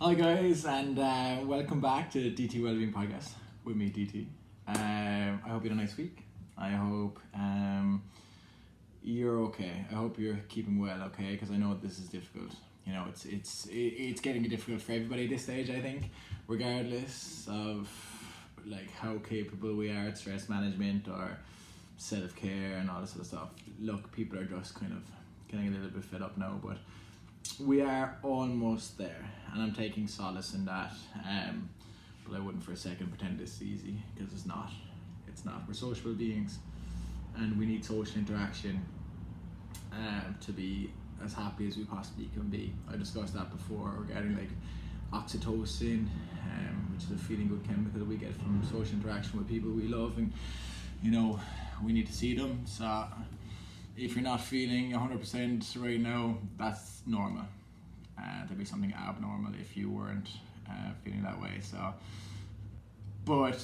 Hi guys, and welcome back to DT Wellbeing Podcast with me, DT. I hope you had a nice week. I hope you're okay. I hope you're keeping well, okay? Because I know this is difficult. You know, it's getting difficult for everybody at this stage. I think, regardless of like how capable we are at stress management or self-care and all this sort of stuff. Look, people are just kind of getting a little bit fed up now, but we are almost there, and I'm taking solace in that. But I wouldn't for a second pretend this is easy, because it's not. It's not. We're social beings, and we need social interaction to be as happy as we possibly can be. I discussed that before regarding like oxytocin, which is a feeling good chemical that we get from social interaction with people we love, and you know, we need to see them. So if you're not feeling 100% right now, that's normal. There'd be something abnormal if you weren't feeling that way. So, but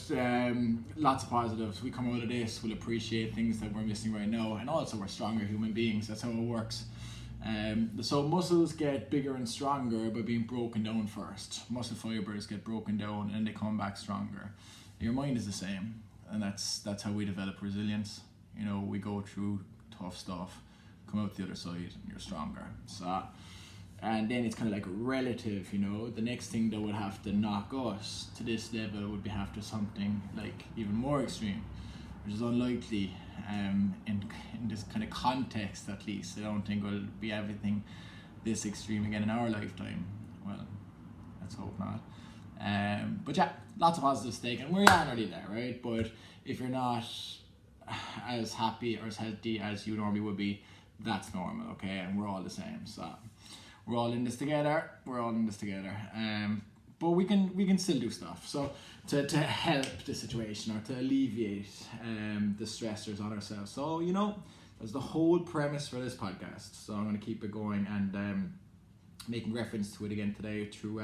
lots of positives. We come out of this, we'll appreciate things that we're missing right now, and also we're stronger human beings. That's how it works. So muscles get bigger and stronger by being broken down first. Muscle fibers get broken down and they come back stronger. Your mind is the same, and that's how we develop resilience. You know, we go through tough stuff, come out the other side, and you're stronger. So, and then it's kind of like relative, you know. The next thing that would have to knock us to this level would be have to something like even more extreme, which is unlikely in this kind of context, at least. I don't think it'll be everything this extreme again in our lifetime. Well, let's hope not. But yeah, lots of positives taken. We're already there, right? But if you're not as happy or as healthy as you normally would be, that's normal, okay? And we're all the same, so we're all in this together. But we can still do stuff. So to help the situation or to alleviate the stressors on ourselves. So, you know, that's the whole premise for this podcast. So I'm going to keep it going and making reference to it again today through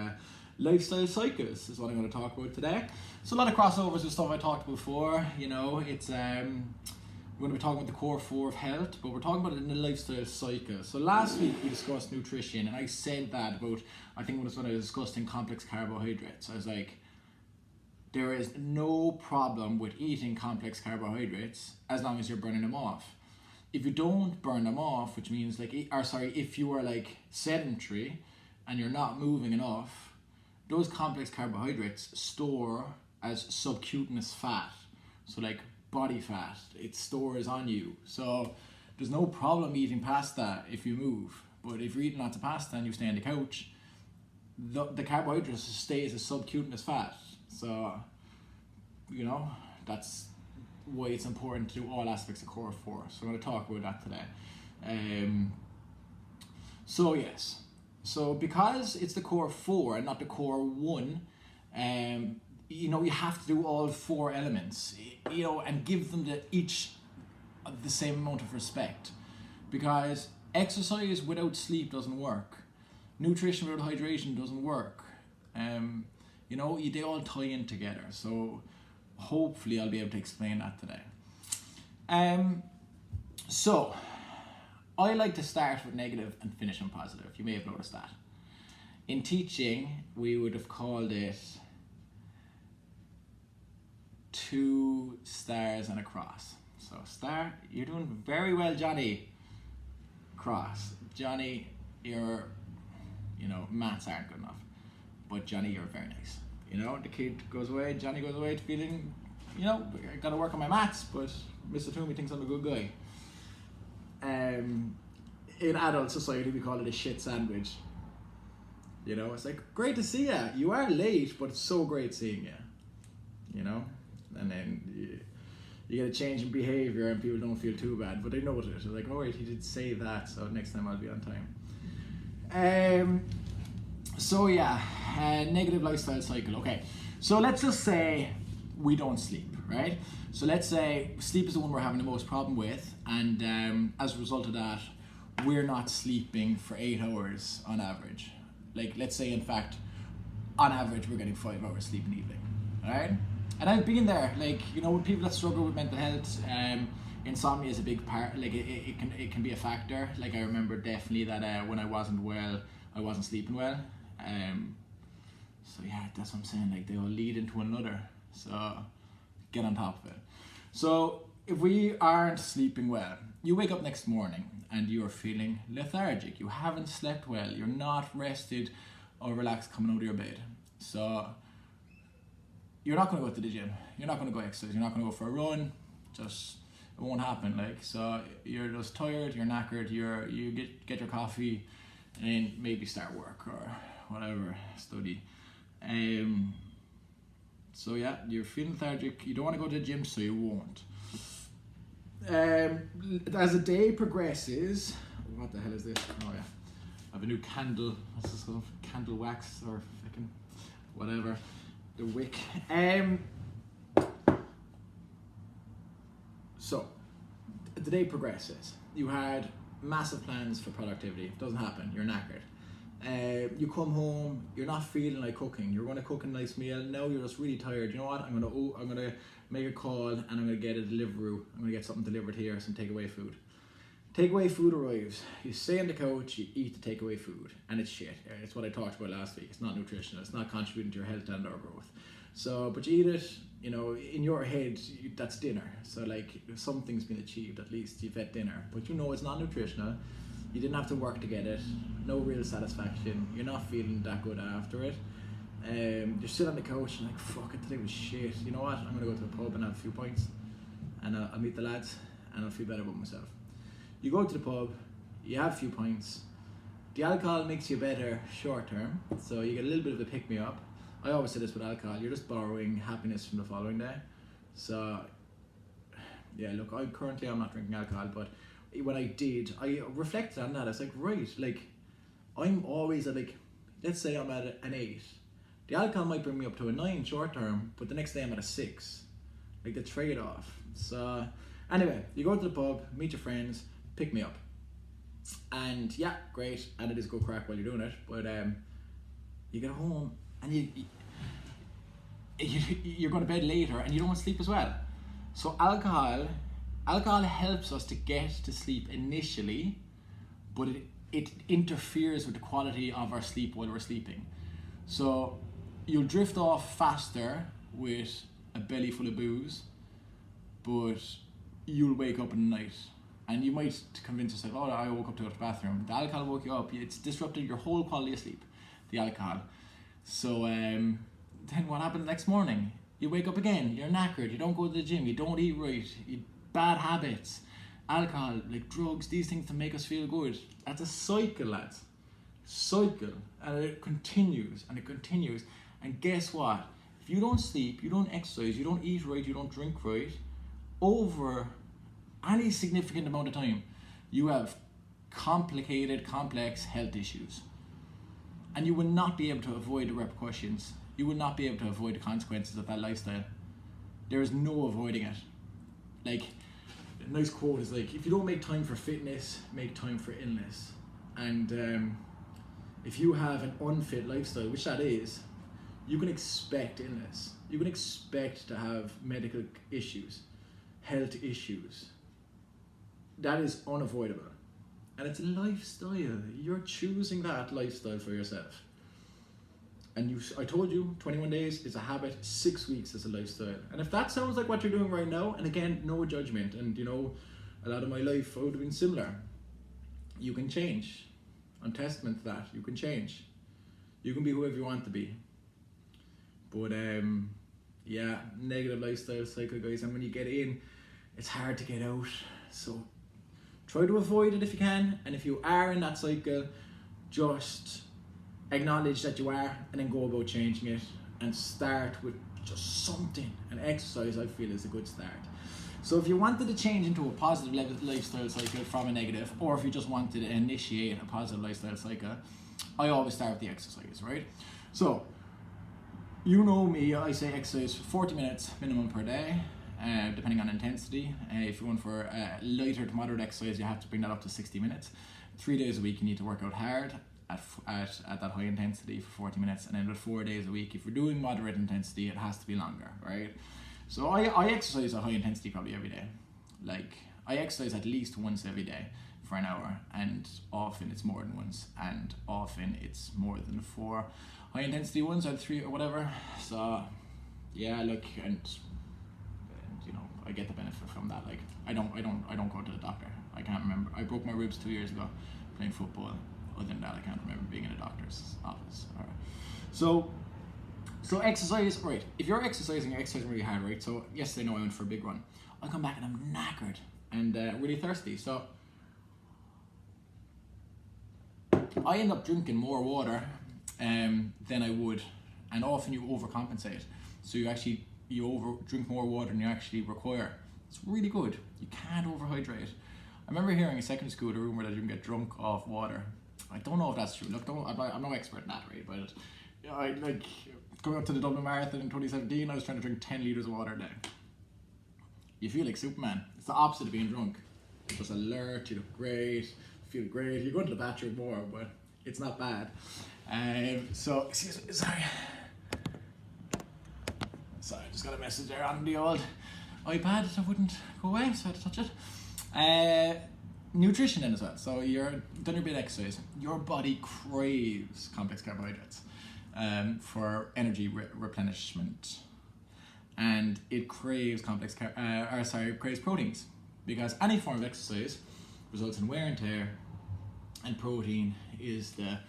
lifestyle cycles is what I'm going to talk about today. So a lot of crossovers with stuff I talked about before. You know, it's we're going to be talking about the core four of health, but we're talking about it in the lifestyle cycle. So last week we discussed nutrition, and I said that about, I think when I was discussing complex carbohydrates, I was like, there is no problem with eating complex carbohydrates as long as you're burning them off. If you don't burn them off, which means like, if you are like sedentary and you're not moving enough, those complex carbohydrates store as subcutaneous fat. So like body fat, it stores on you. So there's no problem eating pasta if you move. But if you're eating lots of pasta and you stay on the couch, the carbohydrates stay as subcutaneous fat. So, you know, that's why it's important to do all aspects of core 4. So I'm going to talk about that today. So yes. So because it's the core 4 and not the core 1, you know, you have to do all 4 elements, you know, and give them each the same amount of respect. Because exercise without sleep doesn't work. Nutrition without hydration doesn't work. You know, they all tie in together. So hopefully I'll be able to explain that today. So I like to start with negative and finish on positive. You may have noticed that. In teaching, we would have called it 2 stars and a cross. So star, you're doing very well, Johnny. Cross, Johnny, you know, maths aren't good enough. But Johnny, you're very nice. You know, the kid goes away, Johnny goes away feeling, you know, I gotta work on my maths, but Mr. Toomey thinks I'm a good guy. In adult society, we call it a shit sandwich. You know, it's like, great to see you. You are late, but it's so great seeing you. You know? And then you get a change in behavior and people don't feel too bad, but they notice it. They're like, oh wait, he did say that, so next time I'll be on time. So yeah, negative lifestyle cycle. Okay, so let's just say we don't sleep, right? So let's say sleep is the one we're having the most problem with, and as a result of that, we're not sleeping for 8 hours on average. Like, let's say in fact, on average, we're getting 5 hours sleep in the evening, all right? And I've been there, like, you know, with people that struggle with mental health, insomnia is a big part, like it can be a factor. Like I remember definitely that when I wasn't well, I wasn't sleeping well. So yeah, that's what I'm saying, like they all lead into another. So get on top of it. So if we aren't sleeping well, you wake up next morning and you are feeling lethargic, you haven't slept well, you're not rested or relaxed coming out of your bed. So you're not going to go to the gym, you're not going to go exercise, you're not going to go for a run, just it won't happen. Like, so you're just tired, you're knackered, you get your coffee and then maybe start work or whatever, study. So yeah, you're feeling lethargic, you don't want to go to the gym, so you won't. As the day progresses, what the hell is this? Oh yeah, I have a new candle. What's this called? Candle wax or fucking whatever. The wick. So the day progresses. You had massive plans for productivity. It doesn't happen. You're knackered. You come home. You're not feeling like cooking. You're going to cook a nice meal. Now you're just really tired. You know what? I'm gonna make a call and I'm gonna get a Deliveroo. I'm gonna get something delivered here, some takeaway food. Takeaway food arrives. You stay on the couch. You eat the takeaway food, and it's shit. It's what I talked about last week. It's not nutritional. It's not contributing to your health and or growth. So, but you eat it. You know, in your head, that's dinner. So like something's been achieved. At least you've had dinner. But you know it's not nutritional. You didn't have to work to get it. No real satisfaction. You're not feeling that good after it. You're sitting on the couch and like, fuck it, today was shit. You know what? I'm gonna go to the pub and have a few pints, and I'll meet the lads, and I'll feel better about myself. You go to the pub, you have a few pints. The alcohol makes you better short term, so you get a little bit of a pick me up. I always say this with alcohol: you're just borrowing happiness from the following day. So yeah, look, I'm not drinking alcohol, but when I did, I reflected on that. I was like, right, like I'm always at like, let's say I'm at an 8. The alcohol might bring me up to a 9 short term, but the next day I'm at a 6. Like the trade off. So anyway, you go to the pub, meet your friends, pick me up. And yeah, great. And it is good crack while you're doing it. But you get home and you're going to bed later and you don't want to sleep as well. So alcohol helps us to get to sleep initially, but it interferes with the quality of our sleep while we're sleeping. So you'll drift off faster with a belly full of booze, but you'll wake up in the night and you might convince yourself, oh, I woke up to go to the bathroom. The alcohol woke you up. It's disrupted your whole quality of sleep, the alcohol. So then what happens next morning? You wake up again, you're knackered, you don't go to the gym, you don't eat right, bad habits, alcohol, like drugs, these things to make us feel good. That's a cycle, lads. Cycle. And it continues and it continues. And guess what? If you don't sleep, you don't exercise, you don't eat right, you don't drink right, over any significant amount of time, you have complicated, complex health issues. And you will not be able to avoid the repercussions. You will not be able to avoid the consequences of that lifestyle. There is no avoiding it. Like, a nice quote is like, if you don't make time for fitness, make time for illness. And if you have an unfit lifestyle, which that is, you can expect illness. You can expect to have medical issues, health issues. That is unavoidable. And it's a lifestyle. You're choosing that lifestyle for yourself. And I told you, 21 days is a habit, 6 weeks is a lifestyle. And if that sounds like what you're doing right now, and again, no judgment, and you know, a lot of my life I would have been similar. You can change. I'm testament to that. You can change. You can be whoever you want to be. But yeah, negative lifestyle cycle, guys. And when you get in, it's hard to get out. So try to avoid it if you can. And if you are in that cycle, just acknowledge that you are, and then go about changing it, and start with just something. And exercise, I feel, is a good start. So if you wanted to change into a positive lifestyle cycle from a negative, or if you just wanted to initiate a positive lifestyle cycle, I always start with the exercise, right? So you know me, I say exercise for 40 minutes minimum per day, depending on intensity. If you're going for lighter to moderate exercise, you have to bring that up to 60 minutes. 3 days a week you need to work out hard at that high intensity for 40 minutes, and then with 4 days a week, if you're doing moderate intensity, it has to be longer, right? So I exercise at high intensity probably every day. Like, I exercise at least once every day for an hour, and often it's more than once, and often it's more than 4. high intensity ones, I had 3 or whatever. So yeah, look, and you know, I get the benefit from that. Like I don't go to the doctor. I can't remember. I broke my ribs 2 years ago playing football. Other than that, I can't remember being in a doctor's office. All right. So exercise, right? If you're exercising really hard, right? So yesterday, I went for a big run. I come back and I'm knackered and really thirsty. So I end up drinking more water than I would, and often you overcompensate. So you drink more water than you actually require. It's really good. You can't overhydrate. I remember hearing in secondary school a rumor that you can get drunk off water. I don't know if that's true. Look, I'm no expert in that, right? But I like going up to the Dublin Marathon in 2017. I was trying to drink 10 litres of water a day. You feel like Superman. It's the opposite of being drunk. You're just alert. You look great. Feel great. You go to the bathroom more, but it's not bad. So excuse me. Sorry, I just got a message there on the old iPad that wouldn't go away, so I had to touch it. Nutrition then as well. So you're done your bit of exercise. Your body craves complex carbohydrates for energy replenishment, and it craves craves proteins, because any form of exercise results in wear and tear, and protein is the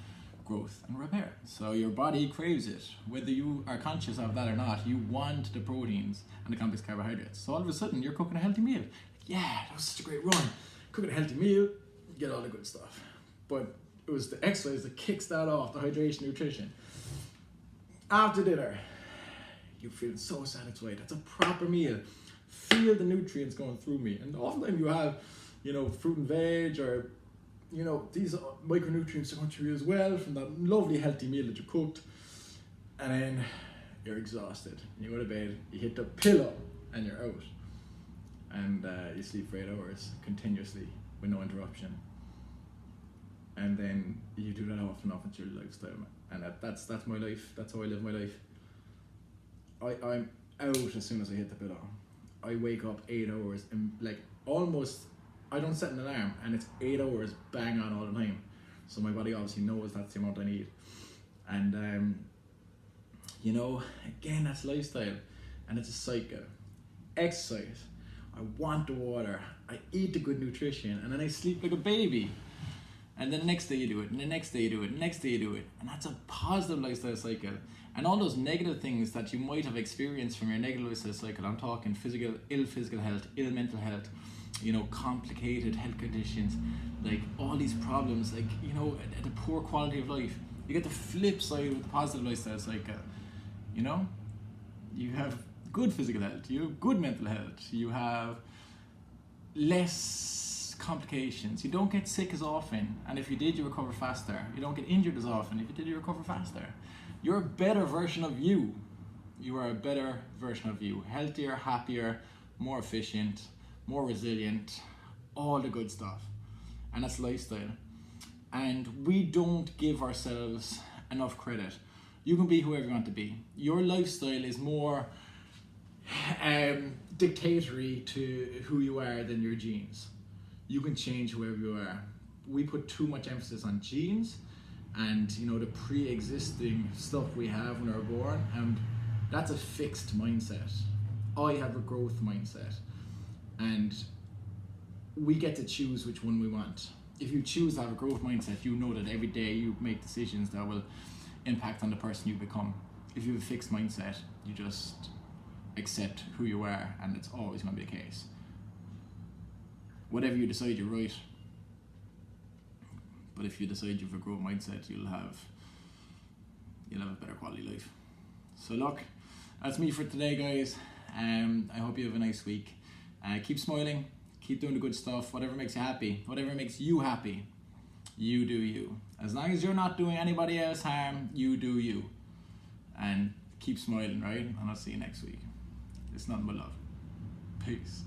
growth and repair. So your body craves it, whether you are conscious of that or not. You want the proteins and the complex carbohydrates. So all of a sudden you're cooking a healthy meal. Yeah, that was such a great run. Cooking a healthy meal, you get all the good stuff. But it was the exercise that kicks that off, the hydration, nutrition. After dinner, you feel so satisfied. That's a proper meal. Feel the nutrients going through me. And oftentimes you have, fruit and veg, or these micronutrients are going through you as well from that lovely healthy meal that you cooked. And then you're exhausted. You go to bed, you hit the pillow, and you're out. And you sleep for 8 hours continuously with no interruption. And then you do that often enough into your lifestyle. And that's my life. That's how I live my life. I'm out as soon as I hit the pillow. I wake up 8 hours and I don't set an alarm, and it's 8 hours bang on all the time. So my body obviously knows that's the amount I need. And again, that's lifestyle, and it's a cycle. Exercise. I want the water. I eat the good nutrition, and then I sleep like a baby. And then the next day you do it, and the next day you do it, and the next day you do it. And that's a positive lifestyle cycle. And all those negative things that you might have experienced from your negative lifestyle cycle, I'm talking ill physical health, ill mental health, complicated health conditions, like all these problems, like, the poor quality of life. You get the flip side with the positive lifestyle cycle. You have good physical health, you have good mental health, you have less complications, you don't get sick as often, and if you did, you recover faster. You don't get injured as often. If you did, you recover faster. You're a better version of you. You are a better version of you. Healthier, happier, more efficient, more resilient, all the good stuff. And that's lifestyle. And we don't give ourselves enough credit. You can be whoever you want to be. Your lifestyle is more dictatory to who you are than your genes. You can change whoever you are. We put too much emphasis on genes and the pre-existing stuff we have when we're born, and that's a fixed mindset. I have a growth mindset, and we get to choose which one we want. If you choose to have a growth mindset, you know that every day you make decisions that will impact on the person you become. If you have a fixed mindset, you just accept who you are, and it's always going to be the case. Whatever you decide, you're right. But if you decide you have a growth mindset, you'll have a better quality life. So look, that's me for today, guys. I hope you have a nice week. Keep smiling, keep doing the good stuff. Whatever makes you happy, whatever makes you happy, you do you. As long as you're not doing anybody else harm, you do you. And keep smiling, right? And I'll see you next week. It's nothing but love. Peace.